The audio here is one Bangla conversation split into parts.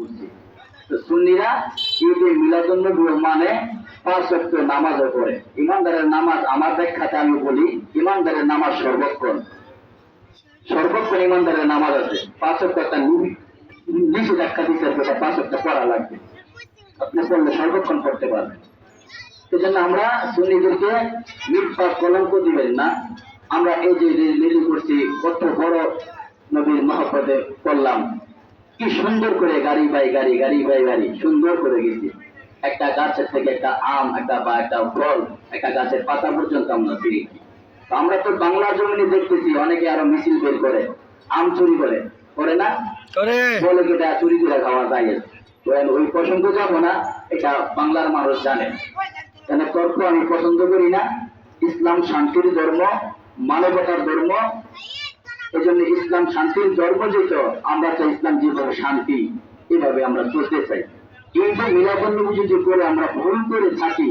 করছি। তো সুন্নিরা ঈদে মিলাদুন্নবী মানে 5 ওয়াক্ত নামাজও পড়ে। ইমানদারের নামাজ আমার ব্যাখ্যাতে আমি বলি, ইমানদারের নামাজ সর্বক্ষণ ইমানদারের নামাজ আছে। 5 ওয়াক্ত একটা নিষেধাজ্ঞা দিচ্ছে, 5 ওয়াক্ত পড়া লাগবে, আপনি পড়লে সর্বক্ষণ পড়তে পারবেন। সেজন্য আমরা সুন্নিদেরকে মিথ্যা কলঙ্ক দিবেন না। আমরা এই যে রেলি করছি, কত বড় নবীর মহব্বতে করলাম, কি সুন্দর করে গাড়ি বাই গাড়ি সুন্দর করে গেছি। একটা গাছের থেকে একটা আম, একটা ফল, একটা গাছের পাতা পর্যন্ত আমরা ফিরি। আমরা তো বাংলা জমিনে দেখতেছি অনেকে আরো মিছিল বের করে, আম চুরি করে না, বলে যেটা চুরি করে খাওয়া যায়। ওই প্রসঙ্গ যাবো না, এটা বাংলার মানুষ জানে। কেন তর্ক আমি পছন্দ করি না। ইসলাম শান্তির ধর্ম, মানবতার ধর্ম। এই জন্য ইসলাম শান্তির ধর্ম যেহেতু, আমরা চাই ইসলাম যেভাবে শান্তি, এভাবে আমরা চলতে চাই। কিন্তু মিলাদুন্নবী যদি করে আমরা ভুল করে থাকি,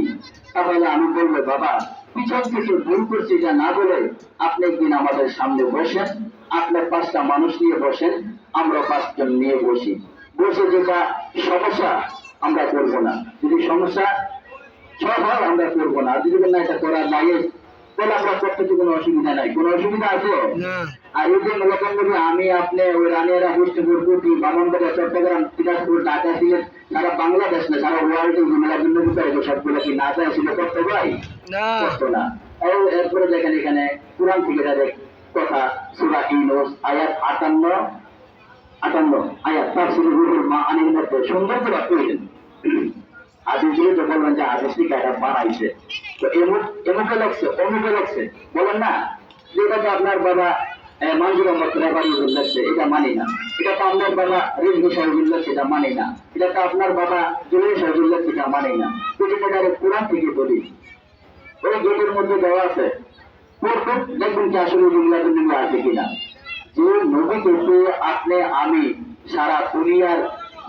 তাহলে আমি বলবো বাবা পিছন থেকে ভুল করছি যা না বলে আপনি একদিন আমাদের সামনে বসেন, আপনার 5টা মানুষ নিয়ে বসেন, আমরা 5 জন নিয়ে বসে যেটা সমস্যা আমরা করবো না। যদি সমস্যা সব হয় আমরা করবো না, আর যদি না এটা করা যায় তাহলে আমরা করতে কোনো অসুবিধা নাই। কোনো অসুবিধা আছে? আর এই যে মিলাদুন্নবী আমি আপনি ওই রানিয়ারা হুষ্টপুর কুটি বামনবাড়িয়া চট্টগ্রাম দিনাজপুর ঢাকা সিলেট সারা বাংলাদেশ না সারা ওয়ার্ল্ডে মিলাদুন্নবী করে সবগুলো কি না যায় ছিল করতে ভাই? করতো না। এরপরে দেখেন এখানে কোরআন থেকে তাদের কথা, সূরা ইউনূস আয়াত 58 আয়াত তাফসীর রুহুল মাআনির মধ্যে সুন্দর করে কইলেন। হাদিসগুলো তো বলবেন যে হাদিসটি কাটা বানাইছে, তো এমুকে লাগছে অমুকে লাগছে বলেন না, যেটা তো আপনার বাবা মঞ্জুর আহমদ রেবারি লাগছে, এটা মানি না। এটা তো আপনার বাবা রিজভী সাহেবুল লাগছে, এটা মানি না। এটা তো আপনার বাবা জুলাই সাহেবুল লাগছে, এটা মানি না। এটা কোরআন থেকে বলি, ওই গেটের মধ্যে দেওয়া আছে, দেখবেন কি আসলে মিলাদুন্নবী আছে কিনা। যে নবীকে পেয়ে আপনি আমি সারা দুনিয়ার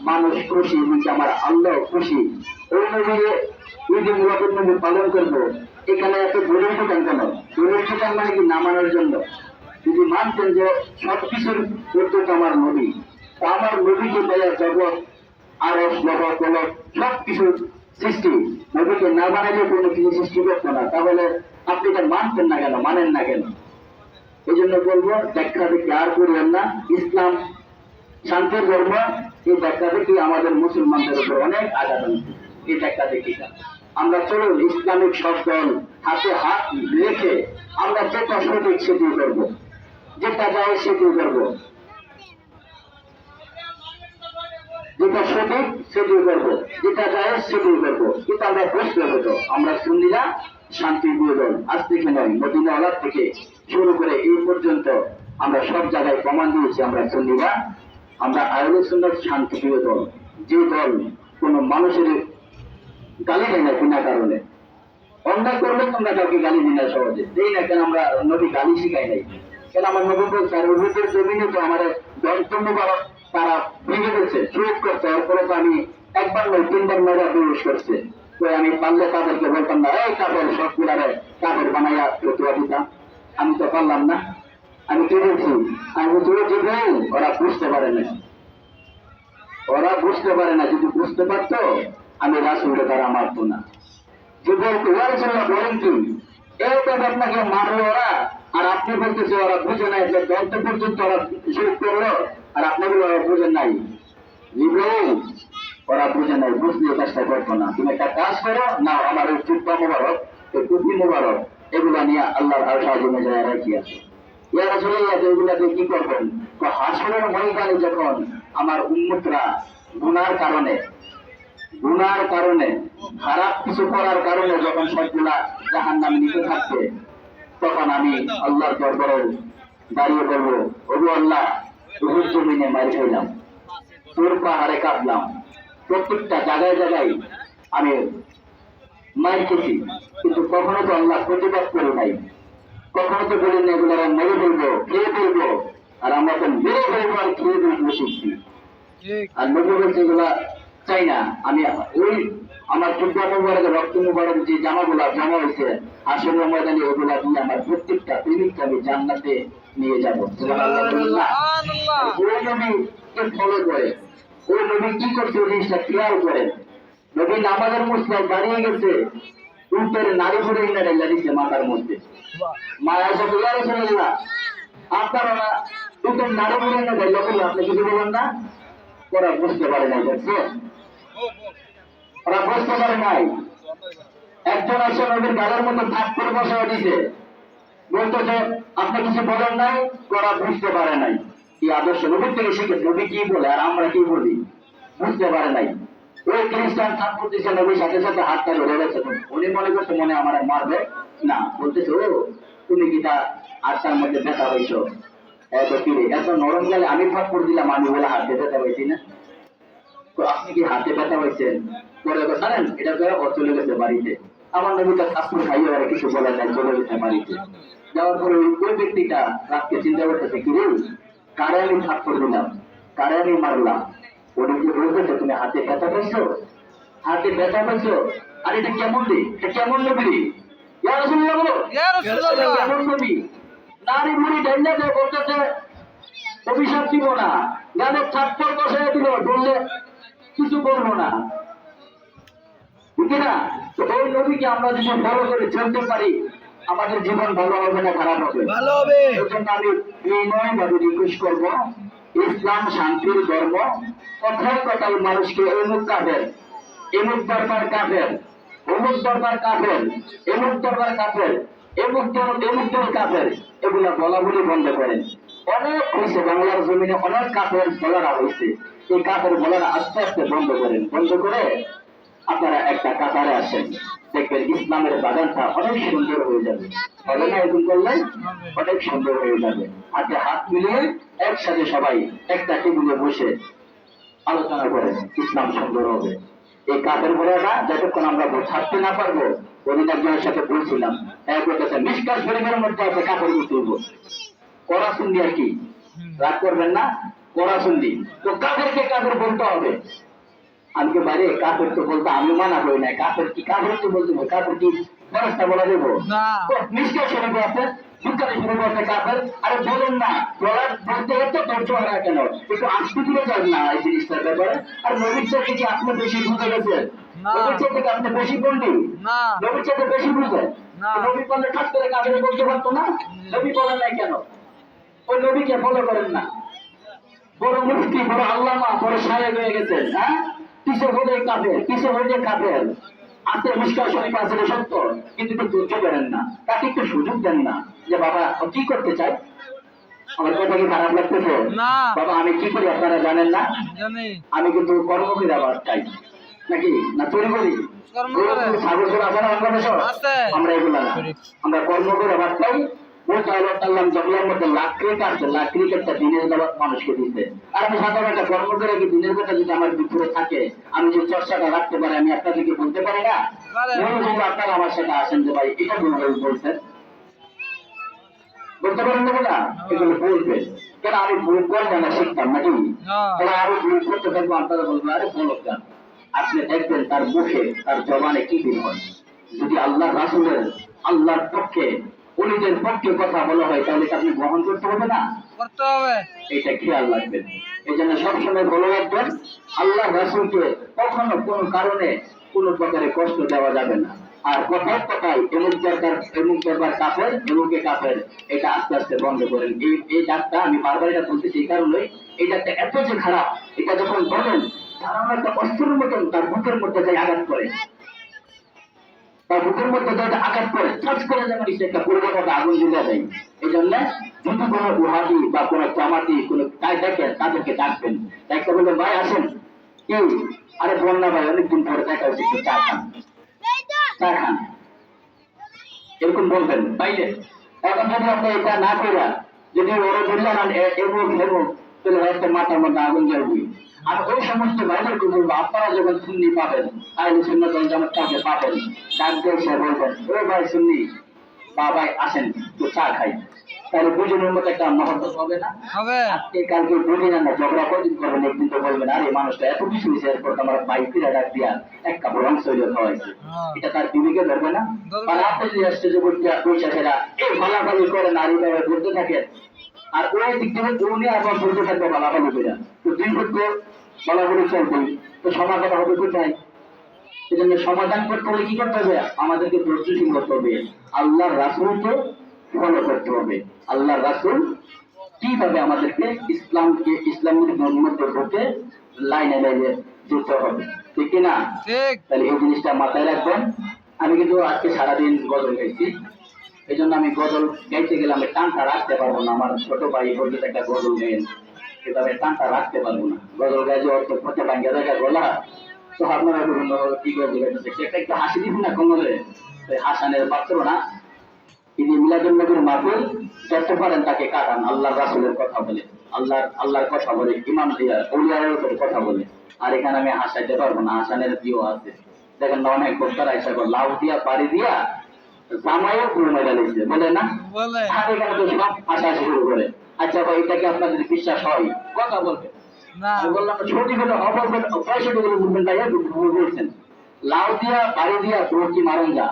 মানুষ খুশি, আমার আল্লাহ খুশি, ওই নবীকে ঈদে মিলাদুন্নবী পালন করবো। এখানে এত দলিল ঠোকান কেন? দলিল ঠোকান মানে কি না মানার জন্য? যদি মানতেন যে সবকিছুর উদ্যোগ আমার নবী, আমার নবীকে পেয়ে জগৎ আরশ জগৎ কলক সবকিছুর সৃষ্টি, নবীকে না বানাইলে কোনো কিছু সৃষ্টি করতো না, তাহলে আপনি এটা মানতেন না কেন, মানেন না কেন? এই জন্য বলবো ব্যাখ্যা দেখে আর করিবেন না। ইসলাম শান্তির ধর্ম, এই ব্যাখ্যা দেখে আমাদের মুসলমানদের উপর অনেক আঘাত আনছে। এই ব্যাখ্যা দেখি আমরা চলুন ইসলামিক সব দল হাতে হাত রেখে আমরা যেটা সঠিক সেটি করবো, যেটা যায় সেটি করবো, যেটা সঠিক সেটি করবো, যেটা যায় সেটি করবো। কিন্তু আমরা বুঝতে হতো আমরা সুন্নিরা শান্তি প্রিয় দল, আজ থেকে নয় মদিনাওয়ালা থেকে শুরু করে এই পর্যন্ত আমরা সব জায়গায় প্রমাণ দিয়েছি আমরা সুন্নিরা, আমরা আহলে সুন্নাত শান্তি প্রিয় দল। যে দল কোনো মানুষের গালি দেয় না বিনা কারণে। অন্যায় করলে তোমরা কাউকে গালি দিই না সহজে, দেই না কেন? আমরা নবী গালি শিখাই নাই কেন? আমার নবী বলছে আর উহুদের জমিনে তো আমার দন্তন্য তারা ভেঙে ফেলছে, চুপ করছে, এরপরে তো আমি একবার নয় 3বার মেয়েরা প্রবেশ করছে। তো আমি পারলে তাদেরকে বলতাম না এই কাপড় সবগুলারে কাপড় বানাইয়া ফতুয়া দিতাম, আমি তো পারলাম না। আমি কি বলছি? আমি তুলে ঠিক ওরা বুঝতে পারে না, ওরা বুঝতে পারে না। যদি বুঝতে পারতো আমি রাসূলকে তারা মারতো না। যে বলতো রাসূলুল্লাহ বলেন কি এই তো আপনাকে মারলো ওরা, আর আপনি বলতেছে ওরা বুঝে নাই, যে দন্ত পর্যন্ত ওরা শহীদ করলো, আর আপনি বলে ওরা বুঝেন নাই। ওরা বুঝে নাই, বুঝলে কাজটা করতো না। তুমি একটা কাজ করো না, আমার ওই চুপ্পা মোবারক, ওই টুপি মোবারক, এগুলা নিয়ে আল্লাহর আরশ আজিমে যায় রাখি আছে। ইয়ারা চলে গেছে, এগুলাতে কি করবেন? হাসরের ময়দানে যখন আমার উম্মতরা গুনার কারণে খারাপ কিছু করার কারণে যখন সবগুলা জাহান্নামে নিতে থাকবে, তখন আমি আল্লাহর দরবারে দাঁড়িয়ে বলবো, ওগো আল্লাহ, উহুদ জমিনে মার খাইলাম, তোর পাহাড়ে কাঁদলাম, প্রত্যেকটা জায়গায় জায়গায় আমি মার খেয়েছি, কিন্তু কখনো তো আল্লাহ প্রতিবাদ করে নাই, কখনো তো বলি না এগুলো মেরে ফেলবো, খেয়ে ফেলবো, আর আমরা তো মেরে ফেলবো আর খেয়ে ফেলবো শিখছি। আর নবী বলছে এগুলা চাই না। আমি ওই আমার চুব্বা মুবারক রক্ত মুবারক যে জামাগুলা জমা হয়েছে আসলে ময়দানে, ওগুলা দিয়ে আমার প্রত্যেকটা প্রেমিককে আমি জান্নাতে নিয়ে যাবো। ওই নবীকে ফলো করে ওই নবী কি করছে ওই জিনিসটা খেয়াল করেন। নবী নামাজের মুসলায় দাঁড়িয়ে গেছে, উল্টের নারী ঘুরে না ডাইলা দিচ্ছে মাথার মধ্যে। মা এসে ইয়ারে চলে না, আপনারা না উল্টের নারী ঘুরে না ডাইলা বললে আপনি কিছু বলেন না। ওরা বুঝতে পারে নাই, দেখছেন, ওরা বুঝতে পারে নাই। একজন এসে নবীর গালের মধ্যে থাক করে বসে দিছে, বলতেছে আপনি কিছু বলেন নাই, ওরা বুঝতে পারে নাই। এই আদর্শ নবীর থেকে শিখেছে, নবী কি বলে আর আমরা কি বলি, বুঝতে পারে নাই। ওই খ্রিস্টান ছাত্র দিচ্ছে নবীর সাথে সাথে হাতটা ধরে গেছে, উনি মনে করছে মনে আমার মারবে না, বলতেছে ও তুমি কি তা আটটার মধ্যে ব্যথা হয়েছ, এত কিরে এত নরম গেলে আমি ফাঁক করে দিলাম, আমি বলে হাতে ব্যথা হয়েছি না, তো আপনি কি হাতে ব্যথা হয়েছেন? পরে জানেন এটা করে ও চলে গেছে বাড়িতে। আমার নবীটা কাপড় খাইয়ে আর কিছু বলে নাই, চলে গেছে বাড়িতে। যাওয়ার পরে ওই ব্যক্তিটা রাতকে চিন্তা করতেছে কি রে, কারে আমি থাপ্পড় দিলাম, কারে আমি মারলাম। ওদিকে বলতেছে তুমি হাতে ব্যথা পাইছো, হাতে ব্যথা পাইছো, আর এটা কেমন রে, এটা কেমন নবী? ইয়া রাসূলুল্লাহ বলো, কেমন নবী? নারী বুড়ি ডাইলা দিয়ে বলতেছে অভিশাপ দিব না, গানে থাপ্পড় বসাই দিল, বললে কিছু বলবো না, ঠিক না? তো ওই নবীকে আমরা যদি ফলো করে চলতে পারি, আমাদের জীবন ভালো হবে না খারাপ হবে? ভালো হবে। এই জন্য আমি বিনয় ভাবে রিকোয়েস্ট করবো, ইসলাম শান্তির ধর্ম, কথায় কথায় মানুষকে এমুক কাফের, এমুক দরবার কাফের, অমুক দরবার কাফের, এমুক দরবার কাফের, এমুক দল কাফের, এগুলা বলা বলি বন্ধ করেন। অনেক হয়েছে বাংলার জমিনে, অনেক কাফের বলারা হয়েছে, এই কাফের বলারা আস্তে আস্তে বন্ধ করেন। বন্ধ করে আপনারা একটা কাতারে আসেন, দেখবেন ইসলামের বাগানটা অনেক সুন্দর হয়ে যাবে। হবে না? এরকম করলে অনেক সুন্দর হয়ে যাবে। হাতে হাত মিলিয়ে একসাথে সবাই একটা টেবিলে বসে আলোচনা করেন, ইসলাম সুন্দর হবে। এই কাপের ঘোড়াটা যতক্ষণ আমরা ছাড়তে না পারবো, ওদিন একজনের সাথে বলছিলাম, এক বলতেছে মিসকাত শরীফের মধ্যে আছে কাপড় তুলব, কড়া শুনলি আর কি, রাগ করবেন না, কড়া শুনলি তো কাপড়কে কাপড় বলতে হবে। আমাকে বাইরে কাপড় তো বলতে আমি মানা করি না, কাপড় কি কাপড় তো বলতে হবে, কাপড় কি খরচটা বলা দেবো? মিসকাত শরীফে আছে, বুখারী শরীফে আছে কাপড়, আরে বলেন না, বলার বলতে হতো ধৈর্য হারা কেন, একটু আস্তে ধীরে যান না এই জিনিসটার ব্যাপারে। আর নবীর চাইতে কি আপনি বেশি বুঝে গেছেন? নবীর চাইতে কি আপনি বেশি বললি? নবীর চাইতে বেশি বুঝে? নবী বললে ঠাস করে কাপড়ে বলতে পারতো না? নবী বলেন নাই কেন? ওই নবীকে ফলো করেন না। বড় মুফতি, বড় আল্লামা, বড় সাহেব হয়ে গেছেন, হ্যাঁ, কিসে হলে কাফের, কিসে হলে কাফের। আছে মিসকাত শরীফ আছে সত্য, কিন্তু একটু ধৈর্য করেন না, তাকে একটু সুযোগ দেন না যে বাবা কি করতে চাই। আমার কথা কি খারাপ লাগতেছে? বাবা আমি কি করি আপনারা জানেন না? আমি কিন্তু কর্ম করে আবার চাই, নাকি না চুরি করি? ছাগল চোর আছে না আমরা এগুলা না, আমরা কর্ম করে আবার চাই। জঙ্গলের মধ্যে লাকড়ি কাটছে, লাকড়ি কাটটা দিনের দাবাত মানুষকে দিতে। আর আমি সাধারণ একটা কর্ম করে কি দিনের কথা যদি আমার ভিতরে থাকে, আমি যে চর্চাটা রাখতে পারি, আমি আপনাদেরকে বলতে পারি না? আপনারা আমার সাথে আসেন যে ভাই এটা ভুল বলছেন, বলতে পারেন না? না এগুলো বলবেন কেন? আমি ভুল করবো না, শিখতাম নাকি? তাহলে আরো ভুল করতে থাকবো, আপনারা বলবেন আরে বলো কেন। আপনি দেখবেন তার মুখে, তার জবানে কি দিন হয়। যদি আল্লাহ রাসূলের, আল্লাহর পক্ষে, উনিদের পক্ষে কথা বলা হয়, তাহলে আপনি গ্রহণ করতে হবে না? করতে হবে, এটা খেয়াল রাখবেন। এই জন্য সবসময় বলে রাখবেন, আল্লাহ রাসূলকে কখনো কোনো কারণে কোনো প্রকারে কষ্ট দেওয়া যাবে না। আর কথায় কথায় এমুক দরবার কাফের, এমুকে কাফের, এটা আস্তে আস্তে বন্ধ করেন। এই ডাকটা আমি বারবার এটা বলতেছি এই কারণে, এই ডাকটা এত যে খারাপ, এটা যখন বলেন ধারণা একটা অস্ত্রের মতন তার বুকের মধ্যে যাই আঘাত করে, তার বুকের মধ্যে যাতে আঘাত করে চাষ করে যেমন একটা পরিবর্তন আগুন জ্বলে যায়। এই জন্য যদি কোনো উহাদি বা কোনো জামাতি কোনো তাই দেখেন, তাদেরকে ডাকবেন, একটা বলবেন ভাই আসেন, কি আরে বল না ভাই অনেকদিন পরে দেখা হচ্ছে, একটু চা খান, চা খান, এরকম বলবেন পাইলে। এখন যদি আপনি এটা না করে যদি ওরা বললেন এমুক এমুক, তাহলে একটা মাথার মধ্যে আগুন জ্বলবি। আর ওই সমস্ত ভাইদেরকে বলবো, আপনারা যখন সুন্নি পাবেন, আহলে সুন্নাত ওয়াল জামাত কাউকে পাবেন, ডাক দিয়ে সে বলবেন ও ভাই সুন্নি বা ভাই আসেন তো চা খাই, তাহলে দুজনের মধ্যে একটা মহব্বত হবে না? আজকে কালকে বলি না ঝগড়া কদিন করবেন, একদিন তো বলবেন আরে মানুষটা এত কিছু হয়েছে, এরপর আমার ভাই ফিরে ডাক দিয়া এক কাপড় অংশ খাওয়াইছে, এটা তার বিবেকে ধরবে না? আর আপনি যদি আসছে যে বৈশাখেরা এই ভালাভালি করেন আর এইভাবে বলতে থাকেন, আর ওই দিক থেকে উনি আবার বলতে থাকবে ভালাভালি করে, তো দুই হচ্ছে বলাবলি চলবে, তো সমাধান হবে কোথায়? সেজন্য সমাধান করতে হলে কি করতে হবে? আমাদেরকে ধৈর্যশীল হতে হবে, আল্লাহর রাসূলকে ফলো করতে হবে। আল্লাহর রাসূল কিভাবে আমাদেরকে ইসলামের মধ্যে ঢুকে লাইনে লাইনে যেতে হবে, ঠিক কিনা? তাহলে এই জিনিসটা মাথায় রাখবেন। আমি কিন্তু আজকে সারাদিন গজল গাইছি, এই জন্য আমি গজল গাইতে গেলে আমি টানটা রাখতে পারবো না। আমার ছোট ভাই বলতে একটা গজল গাইন, সেভাবে টানটা রাখতে পারবো না। গজল গায়ে যে অর্থ পথে ভাঙ্গা জায়গা গলা, তো আপনারা বিভিন্ন কি গজল গাইতেছে, সেটা একটু হাসি দিবি না কমলে, হাসানের পাত্র না। তিনি মিলাদুন্নবীর মাহফিল যত পারেন তাকে কাটান, আল্লাহ রাসূলের কথা বলে, আল্লাহর কথা বলে, ইমাম দিয়া ওলিয়ার উপরে কথা বলে। আর এখানে আমি হাসাইতে পারবো না, হাসানের দিও আছে। দেখেন না, অনেক বক্তারা এসে লাউ দিয়া বাড়ি দিয়া জামাইও পুরো মেরে দিয়েছে, বলে না? আর এখানে তো সব হাসা শুরু করে। আচ্ছা ভাই, এটা কি আপনাদের বিশ্বাস হয়? কথা বলবে আমি বললাম সঠিক হলে অবলবেন, পয়সাটি বলে বলবেন, তাই বলছেন লাউ দিয়া বাড়ি দিয়া তোর কি মারণ যা